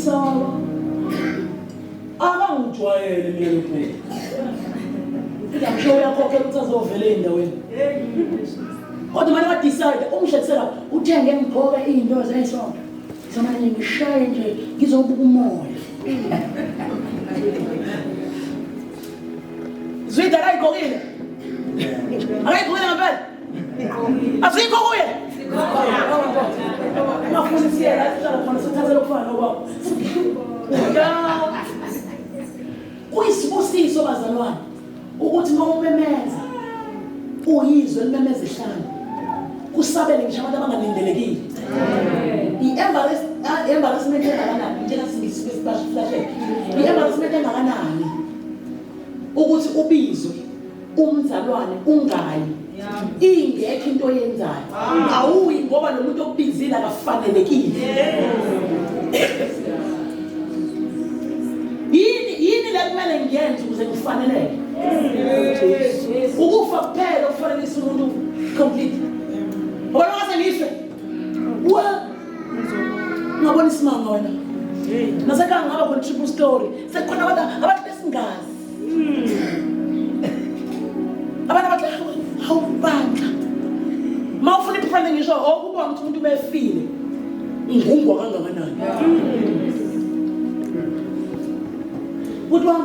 Msawawa. Abangijwayele mina kuphela. Ngiyamsho yakho ukuthi azovela endaweni. Kodwa manje wa decide umshetsela uthenge ngigqoka izinto zesonto. Samanye ngishaye nje ngizobuka umoya. Zwida ayigqokile. Ayigqokile ngempela. Asikho kuye. Ngafuna siyela sihlala khona sithathe lokufana nokwabo. Kuyisibusiso bazalwane ukuthi uma umemeza uyizwe limemeza ihlanga kusabele ngisho abantu abangalindelekile. I-embarrassment engakanani njena sibasiflahle. I-embarrassment engakanani ukuthi ubizwe umzalwane ungayi ingekho into oyenzayo. Awuyi ngoba lo muntu okubizile akafanelekile. Yini la kumele ngiyenze ukuze ngifaneleke? Ukufa kuphela okufanelisa umuntu complete. Ngoba ngase ngife. Ngabona isimanga wena. Nasekhaya ngaba khona triple story. Sekukhona abantu besingazi. Abantu abathi awubandla. Mawufuna iphepha ngisho okuba umuntu befile. Ngungwa kangakanani. Kodwa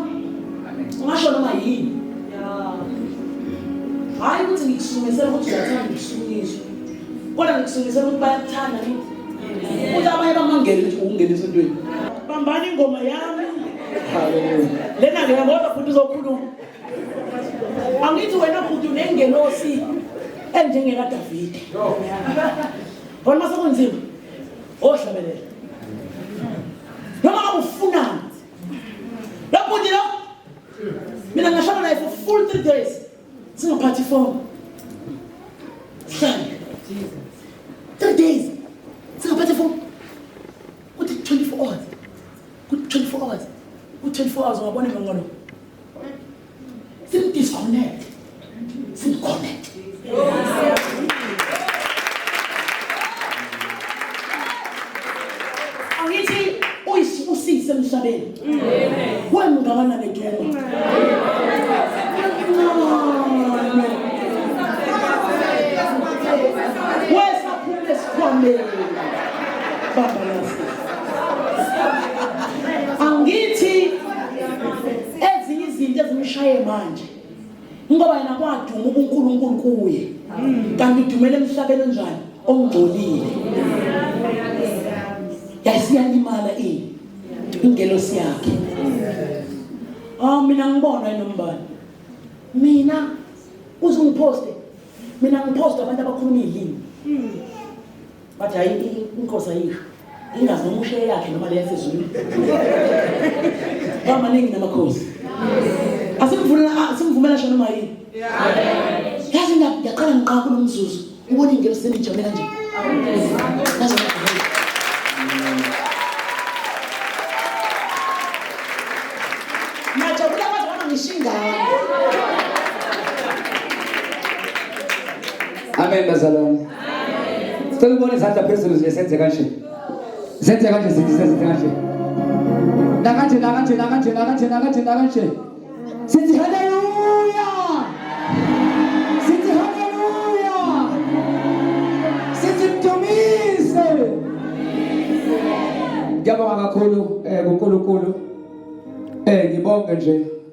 ngasho noma yini. Hayi ukuthi ngikusumisela ukuthi uyathanda ukusunyiswa. Kodwa ngikusumisela ukuthi bayathanda ngithi. Ukuthi abanye bamangele ukuthi ukungenisa intweni. Bambani ingoma yami. Haleluya. Lena ke ngoba futhi uzokhuluma. Angithi wena futhi unengelosi enjengeka David. Bona masekunzima. Ohlabelele. Noma ufunani. Lapho nje lo. Mina ngashaba naye for full 3 days. Singaphathi phone. Hlala. 3 days. Singaphathi phone. Kuthi 24 hours. Kuthi 24 hours. Kuthi 24 hours ngabona ngalo. Sim disconnect. Sim connect. Angithi uyisibusise emhlabeni. Wengakana begela. Wesaphule sikhombe. Baba lasi. Angithi ezinye izinto ezimshaye manje. Ngoba yena kwaduma uNkulunkulu kuye. Kanti udumele emhlabeni onjani? Ongcolile. Yasiyalimala ingelosi yakhe. Mina ngibona inombani. Mina uzungiposte. Mina ngiposta abantu abakhuluma izilimi. Bathi hayi inkosi ayikho. Ingazi noma ushe yakhe noma leya sezulu. Bamaningi namakhosi. Asimvumela shona noma yini. Yazi ngiyaqala ngiqaka kunomzuzu. Ubona ingelosi senijame kanje. Nazo Amen bazalwane. Sicela ubone izandla phezulu nje senze kanje. Senze kanje senze kanje. Nakanje. Sithi haleluya. Sithi haleluya. Sithi mdumise. Ngiyabonga kakhulu kuNkulunkulu. Ngibonge nje